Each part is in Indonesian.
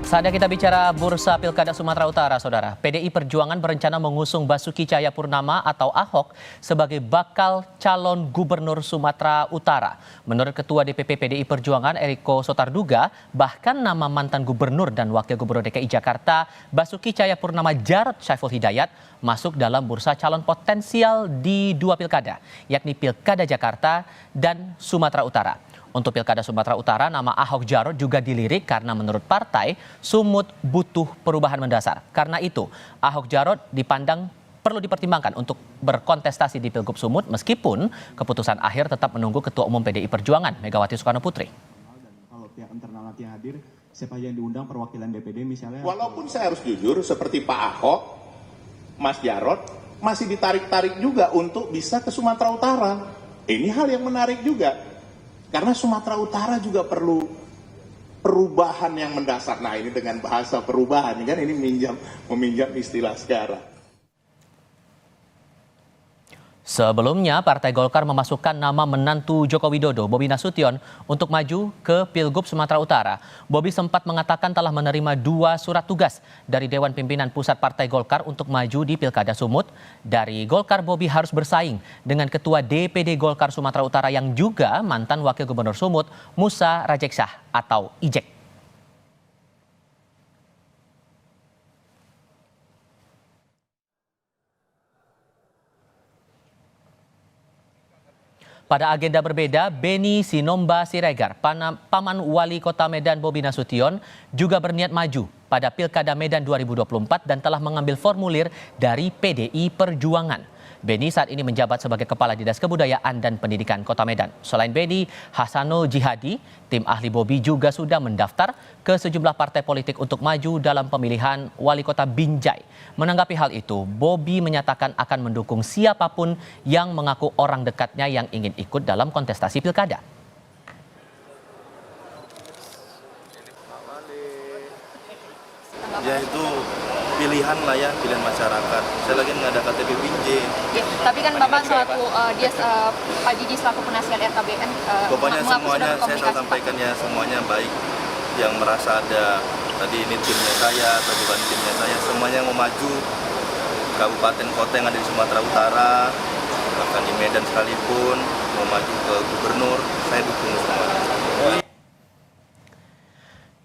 Saatnya kita bicara bursa Pilkada Sumatera Utara, Saudara. PDI Perjuangan berencana mengusung Basuki Cahayapurnama atau Ahok sebagai bakal calon gubernur Sumatera Utara. Menurut Ketua DPP PDI Perjuangan Eriko Sotarduga, bahkan nama mantan gubernur dan wakil gubernur DKI Jakarta Basuki Cahayapurnama Jarod Saiful Hidayat masuk dalam bursa calon potensial di dua pilkada, yakni Pilkada Jakarta dan Sumatera Utara. Untuk Pilkada Sumatera Utara, nama Ahok Jarot juga dilirik karena menurut partai, Sumut butuh perubahan mendasar. Karena itu, Ahok Jarot dipandang perlu dipertimbangkan untuk berkontestasi di Pilgub Sumut meskipun keputusan akhir tetap menunggu Ketua Umum PDI Perjuangan, Megawati Soekarno Putri. Kalau pihak internal nanti hadir, siapa yang diundang perwakilan DPD misalnya? Walaupun saya harus jujur, seperti Pak Ahok, Mas Jarot, masih ditarik-tarik juga untuk bisa ke Sumatera Utara. Ini hal yang menarik juga. Karena Sumatera Utara juga perlu perubahan yang mendasar. Nah ini dengan bahasa perubahan, kan ini meminjam istilah sekarang. Sebelumnya, Partai Golkar memasukkan nama menantu Joko Widodo, Bobi Nasution, untuk maju ke Pilgub Sumatera Utara. Bobi sempat mengatakan telah menerima 2 surat tugas dari Dewan Pimpinan Pusat Partai Golkar untuk maju di Pilkada Sumut. Dari Golkar, Bobi harus bersaing dengan Ketua DPD Golkar Sumatera Utara yang juga mantan Wakil Gubernur Sumut, Musa Rajeksah atau Ijek. Pada agenda berbeda, Beni Sinomba Siregar, paman wali kota Medan Bobi Nasution, juga berniat maju pada Pilkada Medan 2024 dan telah mengambil formulir dari PDI Perjuangan. Beni saat ini menjabat sebagai Kepala Dinas Kebudayaan dan Pendidikan Kota Medan. Selain Beni, Hasanul Jihadi, tim ahli Bobi juga sudah mendaftar ke sejumlah partai politik untuk maju dalam pemilihan wali kota Binjai. Menanggapi hal itu, Bobi menyatakan akan mendukung siapapun yang mengaku orang dekatnya yang ingin ikut dalam kontestasi pilkada. Ya itu pilihan lah ya, pilihan masyarakat. Saya lagi nggak ada KTP Binjai. Ya, tapi kan Bapak selaku Pak Didi selaku penasihat RKBN pokoknya semuanya saya sampaikan ya, semuanya baik. Yang merasa ada tadi ini timnya saya atau bukan timnya saya, semuanya yang mau maju kabupaten kota yang ada di Sumatera Utara, bahkan di Medan sekalipun mau maju ke gubernur, saya dukung semuanya.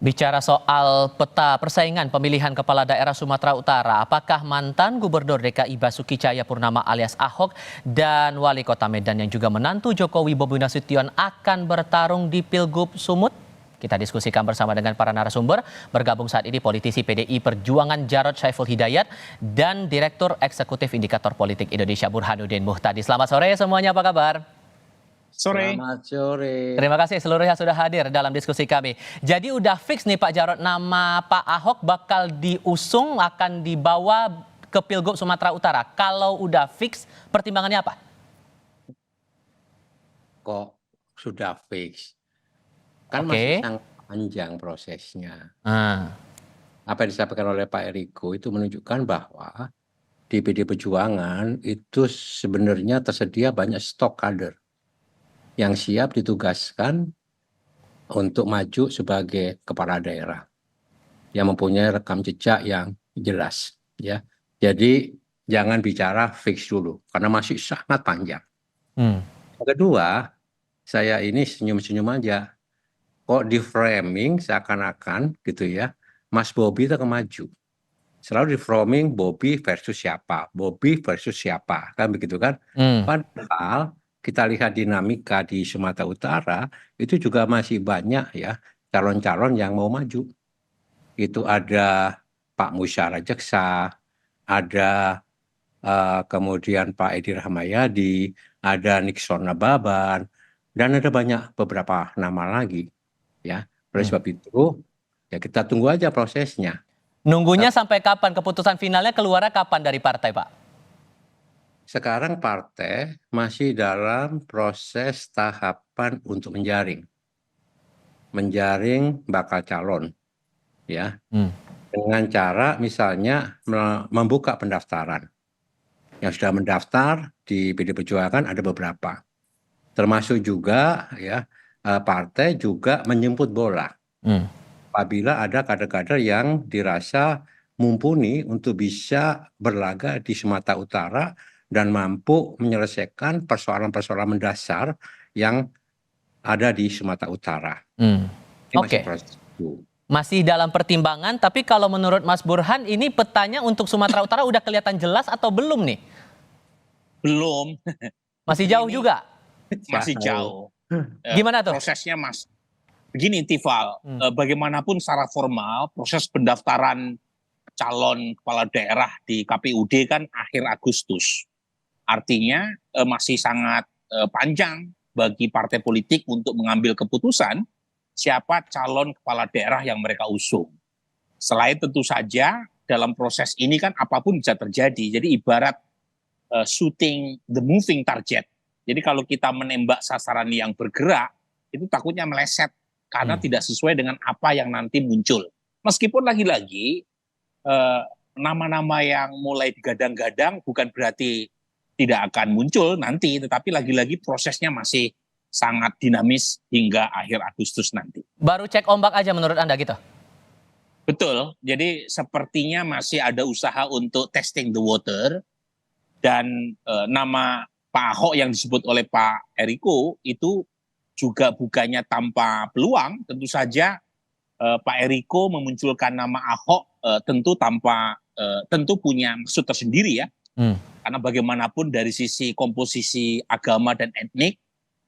Bicara soal peta persaingan pemilihan kepala daerah Sumatera Utara, apakah mantan Gubernur DKI Basuki Cahayapurnama alias Ahok dan Wali Kota Medan yang juga menantu Jokowi Bobi Nasution akan bertarung di Pilgub Sumut? Kita diskusikan bersama dengan para narasumber. Bergabung saat ini politisi PDI Perjuangan Jarod Saiful Hidayat dan Direktur Eksekutif Indikator Politik Indonesia Burhanuddin Muhtadi. Selamat sore semuanya, apa kabar? Sore. Selamat sore. Terima kasih seluruhnya sudah hadir dalam diskusi kami. Jadi udah fix nih Pak Jarod, nama Pak Ahok bakal diusung akan dibawa ke Pilgub Sumatera Utara. Kalau udah fix, pertimbangannya apa? Kok sudah fix? Kan masih sangat panjang prosesnya. Apa yang disampaikan oleh Pak Eriko itu menunjukkan bahwa di PDI Perjuangan itu sebenarnya tersedia banyak stok kader yang siap ditugaskan untuk maju sebagai kepala daerah yang mempunyai rekam jejak yang jelas, ya. Jadi jangan bicara fix dulu karena masih sangat panjang. Yang kedua, saya ini senyum-senyum aja. Kok di framing seakan-akan gitu ya, Mas Bobi itu akan maju. Selalu di framing Bobi versus siapa, Bobi versus siapa, kan begitu kan? Padahal kita lihat dinamika di Sumatera Utara itu juga masih banyak ya calon-calon yang mau maju. Itu ada Pak Musa Rajeksah, ada kemudian Pak Edi Rahmayadi, ada Nixon Nababan, dan ada banyak beberapa nama lagi. Ya, oleh sebab itu ya kita tunggu aja prosesnya. Nunggunya sampai kapan? Keputusan finalnya keluarnya kapan dari partai, Pak? Sekarang partai masih dalam proses tahapan untuk menjaring bakal calon, ya, dengan cara misalnya membuka pendaftaran. Yang sudah mendaftar di PDI Perjuangan ada beberapa, termasuk juga ya partai juga menjemput bola apabila ada kader-kader yang dirasa mumpuni untuk bisa berlaga di Sumatera Utara dan mampu menyelesaikan persoalan-persoalan mendasar yang ada di Sumatera Utara. Ini masih Oke. proses itu. Masih dalam pertimbangan, tapi kalau menurut Mas Burhan ini petanya untuk Sumatera Utara udah kelihatan jelas atau belum nih? Belum. Masih jauh juga? Masih jauh. Gimana tuh? Prosesnya begini Tifal, bagaimanapun secara formal proses pendaftaran calon kepala daerah di KPUD kan akhir Agustus. Artinya masih sangat panjang bagi partai politik untuk mengambil keputusan siapa calon kepala daerah yang mereka usung. Selain tentu saja dalam proses ini kan apapun bisa terjadi. Jadi ibarat shooting the moving target. Jadi kalau kita menembak sasaran yang bergerak, itu takutnya meleset karena tidak sesuai dengan apa yang nanti muncul. Meskipun lagi-lagi nama-nama yang mulai digadang-gadang bukan berarti tidak akan muncul nanti, tetapi lagi-lagi prosesnya masih sangat dinamis hingga akhir Agustus nanti. Baru cek ombak aja menurut Anda gitu? Betul, jadi sepertinya masih ada usaha untuk testing the water, dan nama Pak Ahok yang disebut oleh Pak Eriko itu juga bukannya tanpa peluang. Tentu saja Pak Eriko memunculkan nama Ahok tentu punya maksud tersendiri ya. Karena bagaimanapun dari sisi komposisi agama dan etnik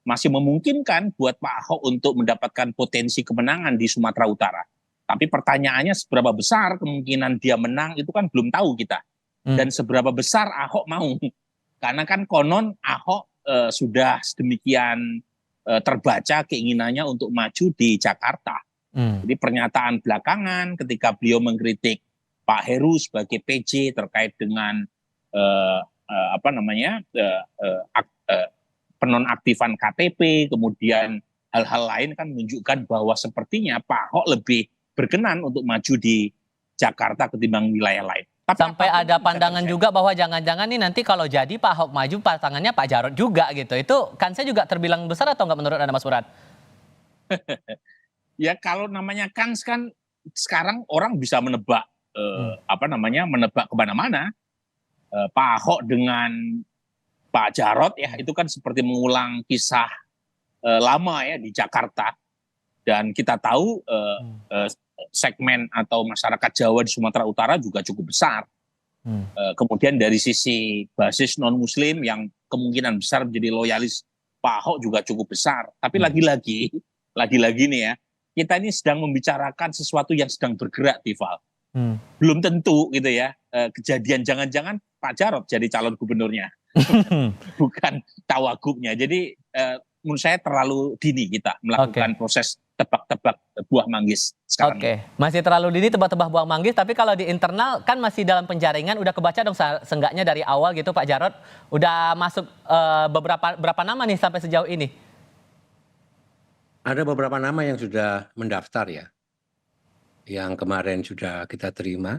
masih memungkinkan buat Pak Ahok untuk mendapatkan potensi kemenangan di Sumatera Utara. Tapi pertanyaannya seberapa besar kemungkinan dia menang itu kan belum tahu kita. Dan seberapa besar Ahok mau. Karena kan konon Ahok sudah sedemikian terbaca keinginannya untuk maju di Jakarta. Jadi pernyataan belakangan ketika beliau mengkritik Pak Heru sebagai PJ terkait dengan penonaktifan KTP, kemudian hal-hal lain kan menunjukkan bahwa sepertinya Pak Ahok lebih berkenan untuk maju di Jakarta ketimbang wilayah lain. Tapi sampai ada pandangan juga bahwa jangan-jangan nih nanti kalau jadi Pak Ahok maju pasangannya Pak Jarod juga gitu. Itu kansnya juga terbilang besar atau enggak menurut Anda Mas Burhan? Ya kalau namanya kans kan sekarang orang bisa menebak menebak kemana-mana. Pak Ahok dengan Pak Jarod ya itu kan seperti mengulang kisah lama ya di Jakarta, dan kita tahu segmen atau masyarakat Jawa di Sumatera Utara juga cukup besar. Kemudian dari sisi basis non Muslim yang kemungkinan besar menjadi loyalis Pak Ahok juga cukup besar. Tapi lagi-lagi nih ya, kita ini sedang membicarakan sesuatu yang sedang bergerak, Tifal. Belum tentu gitu ya kejadian jangan-jangan Pak Jarod jadi calon gubernurnya. Bukan tawagupnya. Jadi menurut saya terlalu dini kita melakukan proses tebak-tebak buah manggis sekarang. Masih terlalu dini tebak-tebak buah manggis, tapi kalau di internal kan masih dalam penjaringan, udah kebaca dong seenggaknya dari awal gitu Pak Jarod. Udah masuk berapa nama nih sampai sejauh ini? Ada beberapa nama yang sudah mendaftar ya. Yang kemarin sudah kita terima.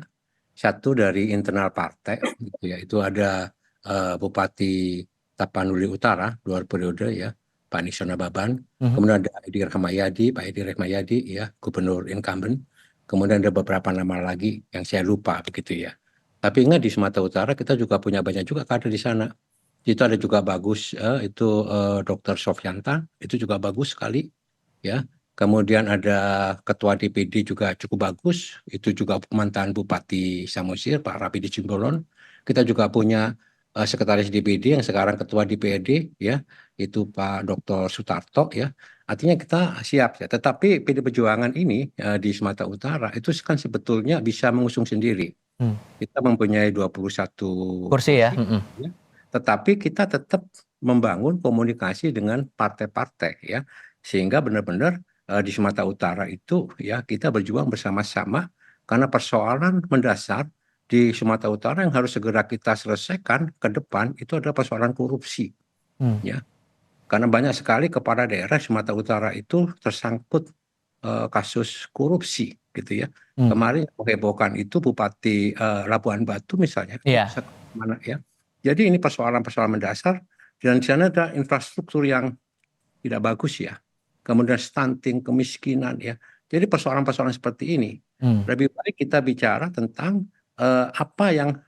Satu dari internal partai gitu ya. Itu ada Bupati Tapanuli Utara 2 periode ya, Pak Nisona Baban. Kemudian ada Pak Edi Rahmayadi ya, gubernur incumbent. Kemudian ada beberapa nama lagi yang saya lupa begitu ya. Tapi ingat di Sumatera Utara kita juga punya banyak juga kader di sana. Itu ada juga bagus Dr. Sofyanta, itu juga bagus sekali ya. Kemudian ada ketua DPD juga cukup bagus, itu juga mantan Bupati Samosir Pak Rapidi Simbolon. Kita juga punya sekretaris DPD yang sekarang ketua DPRD ya, itu Pak Dr. Sutarto ya. Artinya kita siap ya. Tetapi PD Perjuangan ini di Sumatera Utara itu kan sebetulnya bisa mengusung sendiri. Kita mempunyai 21 kursi ya. Tetapi kita tetap membangun komunikasi dengan partai-partai ya, sehingga benar-benar di Sumatera Utara itu ya kita berjuang bersama-sama, karena persoalan mendasar di Sumatera Utara yang harus segera kita selesaikan ke depan itu adalah persoalan korupsi. Ya. Karena banyak sekali kepala daerah Sumatera Utara itu tersangkut kasus korupsi gitu ya. Kemarin menghebohkan itu Bupati Labuan Batu misalnya. Mana ya. Jadi ini persoalan-persoalan mendasar, dan di sana ada infrastruktur yang tidak bagus ya. Kemudian stunting, kemiskinan ya. Jadi persoalan-persoalan seperti ini lebih baik kita bicara tentang apa yang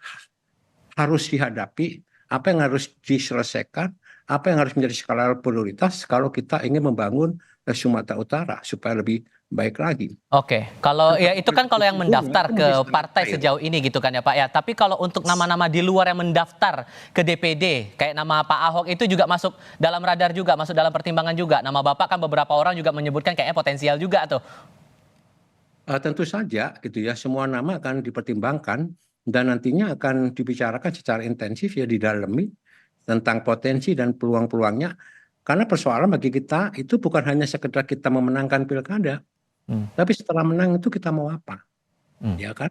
harus dihadapi, apa yang harus diselesaikan, apa yang harus menjadi skala prioritas kalau kita ingin membangun Sumatera Utara supaya lebih baik lagi. Oke, kalau ya itu kan kalau yang mendaftar ke partai sejauh ini gitu kan ya Pak ya. Tapi kalau untuk nama-nama di luar yang mendaftar ke DPD, kayak nama Pak Ahok itu juga masuk dalam radar juga, masuk dalam pertimbangan juga. Nama Bapak kan beberapa orang juga menyebutkan kayaknya potensial juga tuh. Tentu saja gitu ya, semua nama akan dipertimbangkan dan nantinya akan dibicarakan secara intensif ya, didalami tentang potensi dan peluang-peluangnya. Karena persoalan bagi kita itu bukan hanya sekedar kita memenangkan pilkada, tapi setelah menang itu kita mau apa, ya kan?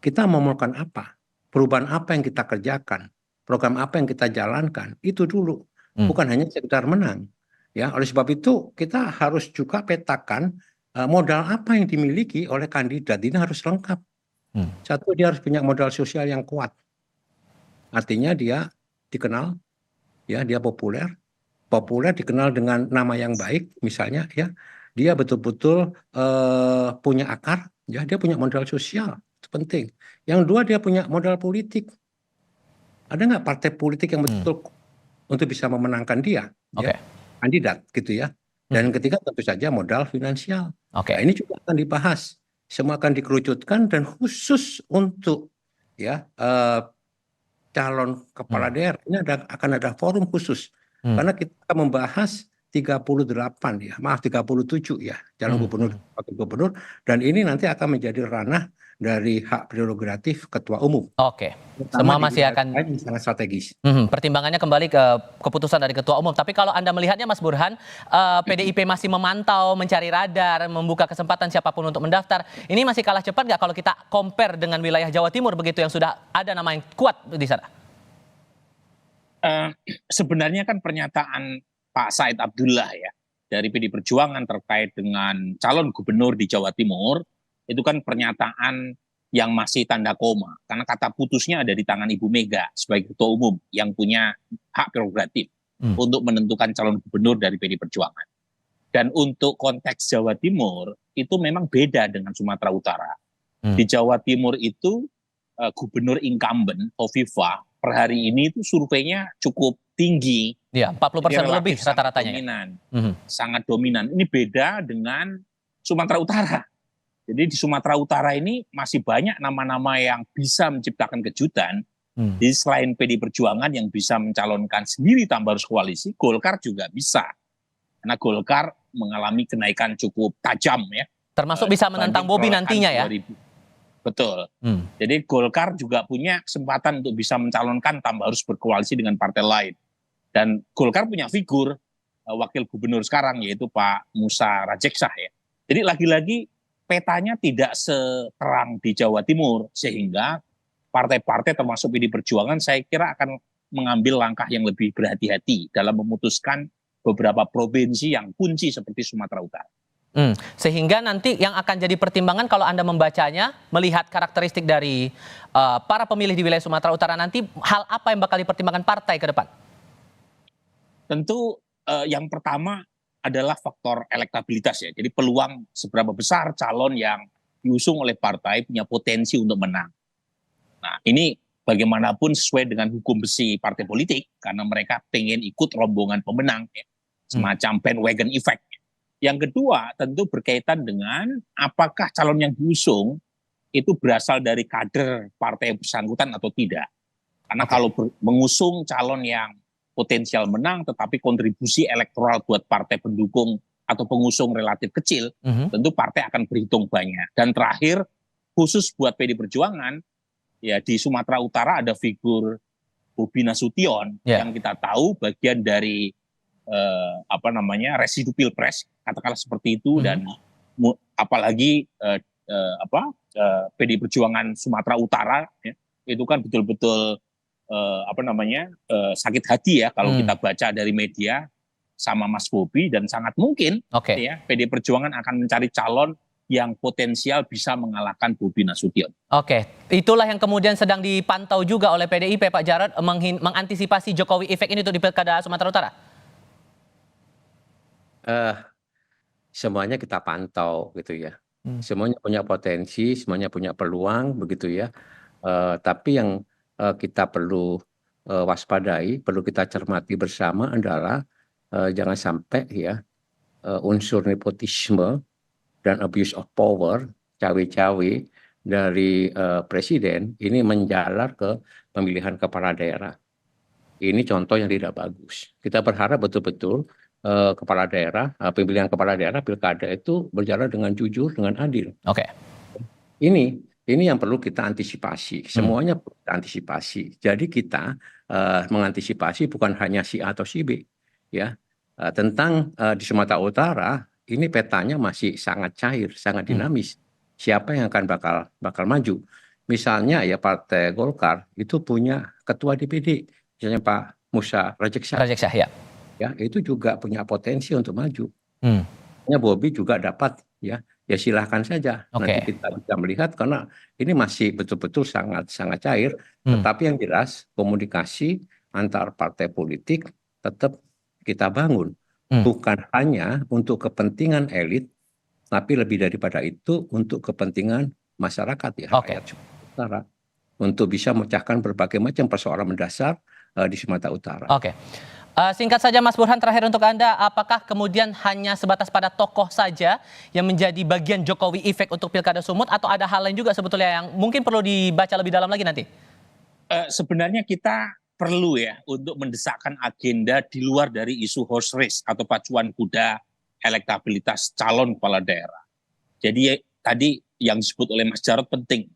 Kita mau melakukan apa? Perubahan apa yang kita kerjakan? Program apa yang kita jalankan? Itu dulu, bukan hanya sekedar menang. Ya, oleh sebab itu kita harus juga petakan modal apa yang dimiliki oleh kandidat. Ini harus lengkap. Satu, dia harus punya modal sosial yang kuat. Artinya dia dikenal, ya, dia populer dikenal dengan nama yang baik, misalnya ya, dia betul-betul punya akar, ya, dia punya modal sosial, itu penting. Yang dua, dia punya modal politik. Ada nggak partai politik yang betul untuk bisa memenangkan dia, ya, kandidat gitu ya. Dan ketiga tentu saja modal finansial. Nah, ini juga akan dibahas, semua akan dikerucutkan dan khusus untuk ya calon kepala daerah ini akan ada forum khusus. Karena kita akan membahas 37 ya, calon gubernur, wakil gubernur, dan ini nanti akan menjadi ranah dari hak prerogatif ketua umum. Oke, semua masih akan sangat strategis. Pertimbangannya kembali ke keputusan dari ketua umum. Tapi kalau Anda melihatnya Mas Burhan, PDIP masih memantau, mencari radar, membuka kesempatan siapapun untuk mendaftar. Ini masih kalah cepat nggak kalau kita compare dengan wilayah Jawa Timur begitu yang sudah ada nama yang kuat di sana? Sebenarnya kan pernyataan Pak Said Abdullah ya dari PD Perjuangan terkait dengan calon gubernur di Jawa Timur itu kan pernyataan yang masih tanda koma karena kata putusnya ada di tangan Ibu Mega sebagai ketua umum yang punya hak prerogatif untuk menentukan calon gubernur dari PD Perjuangan. Dan untuk konteks Jawa Timur itu memang beda dengan Sumatera Utara. Di Jawa Timur itu gubernur incumbent Hovifah per hari ini itu surveinya cukup tinggi. Ya, 40% lebih rata-ratanya. Dominan, sangat dominan. Ini beda dengan Sumatera Utara. Jadi di Sumatera Utara ini masih banyak nama-nama yang bisa menciptakan kejutan. Jadi selain PD Perjuangan yang bisa mencalonkan sendiri tanpa harus koalisi, Golkar juga bisa. Karena Golkar mengalami kenaikan cukup tajam ya. Termasuk bisa menantang Bobi nantinya ya. Betul. Jadi Golkar juga punya kesempatan untuk bisa mencalonkan tanpa harus berkoalisi dengan partai lain. Dan Golkar punya figur wakil gubernur sekarang yaitu Pak Musa Rajeksah ya. Jadi lagi-lagi petanya tidak seterang di Jawa Timur sehingga partai-partai termasuk PD Perjuangan saya kira akan mengambil langkah yang lebih berhati-hati dalam memutuskan beberapa provinsi yang kunci seperti Sumatera Utara. Sehingga nanti yang akan jadi pertimbangan kalau Anda membacanya, melihat karakteristik dari para pemilih di wilayah Sumatera Utara nanti, hal apa yang bakal dipertimbangkan partai ke depan? Tentu yang pertama adalah faktor elektabilitas ya. Jadi peluang seberapa besar calon yang diusung oleh partai punya potensi untuk menang. Nah ini bagaimanapun sesuai dengan hukum besi partai politik karena mereka pengen ikut rombongan pemenang ya. Semacam bandwagon effect. Yang kedua tentu berkaitan dengan apakah calon yang diusung itu berasal dari kader partai yang bersangkutan atau tidak. Karena kalau mengusung calon yang potensial menang tetapi kontribusi elektoral buat partai pendukung atau pengusung relatif kecil, tentu partai akan berhitung banyak. Dan terakhir khusus buat PD Perjuangan, ya di Sumatera Utara ada figur Bobi Nasution yang kita tahu bagian dari residu pilpres katakanlah seperti itu dan apalagi PD Perjuangan Sumatera Utara ya, itu kan betul-betul sakit hati ya kalau kita baca dari media sama Mas Bobi dan sangat mungkin ya PD Perjuangan akan mencari calon yang potensial bisa mengalahkan Bobi Nasution. Itulah yang kemudian sedang dipantau juga oleh PDIP Pak Jarod mengantisipasi Jokowi efek ini untuk di Pilkada Sumatera Utara. semuanya kita pantau gitu ya. Semuanya punya potensi, semuanya punya peluang begitu ya. Tapi yang kita perlu waspadai, perlu kita cermati bersama adalah jangan sampai ya unsur nepotisme dan abuse of power, cawe-cawe dari presiden ini menjalar ke pemilihan kepala daerah. Ini contoh yang tidak bagus. Kita berharap betul-betul kepala daerah, pemilihan kepala daerah pilkada itu berjalan dengan jujur, dengan adil. Oke. Ini yang perlu kita antisipasi. Semuanya perlu kita antisipasi. Jadi kita mengantisipasi bukan hanya si A atau si B, ya. Tentang di Sumatera Utara ini petanya masih sangat cair, sangat dinamis. Siapa yang akan bakal maju? Misalnya ya Partai Golkar itu punya ketua DPD, misalnya Pak Musa Rajeksyah. Ya. Ya, itu juga punya potensi untuk maju. Bobi juga dapat ya silahkan saja. Nanti kita bisa melihat karena ini masih betul-betul sangat cair. Tetapi yang jelas komunikasi antar partai politik tetap kita bangun. Bukan hanya untuk kepentingan elit, tapi lebih daripada itu untuk kepentingan masyarakat ya, rakyat Sumatera Utara. Untuk bisa memecahkan berbagai macam persoalan mendasar di Sumatera Utara. Singkat saja Mas Burhan, terakhir untuk Anda, apakah kemudian hanya sebatas pada tokoh saja yang menjadi bagian Jokowi efek untuk Pilkada Sumut atau ada hal lain juga sebetulnya yang mungkin perlu dibaca lebih dalam lagi nanti? Sebenarnya kita perlu ya untuk mendesakkan agenda di luar dari isu horse race atau pacuan kuda elektabilitas calon kepala daerah. Jadi tadi yang disebut oleh Mas Jarod penting.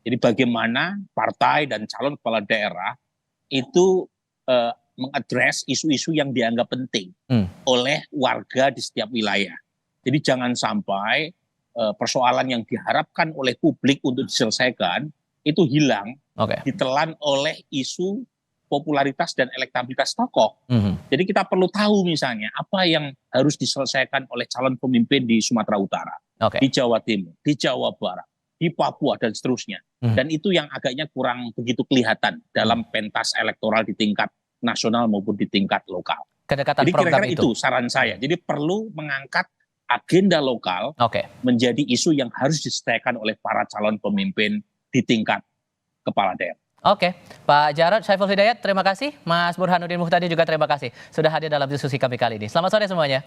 Jadi bagaimana partai dan calon kepala daerah itu mengadres isu-isu yang dianggap penting oleh warga di setiap wilayah. Jadi jangan sampai persoalan yang diharapkan oleh publik untuk diselesaikan itu hilang, ditelan oleh isu popularitas dan elektabilitas tokoh. Jadi kita perlu tahu misalnya apa yang harus diselesaikan oleh calon pemimpin di Sumatera Utara, di Jawa Timur, di Jawa Barat, di Papua dan seterusnya. Dan itu yang agaknya kurang begitu kelihatan dalam pentas elektoral di tingkat nasional maupun di tingkat lokal. Kedekatan jadi program kira-kira itu saran saya. Jadi perlu mengangkat agenda lokal menjadi isu yang harus diselesaikan oleh para calon pemimpin di tingkat kepala daerah. Pak Jarod Saiful Hidayat, terima kasih. Mas Burhanuddin Muhtadi juga terima kasih sudah hadir dalam diskusi kami kali ini. Selamat sore semuanya.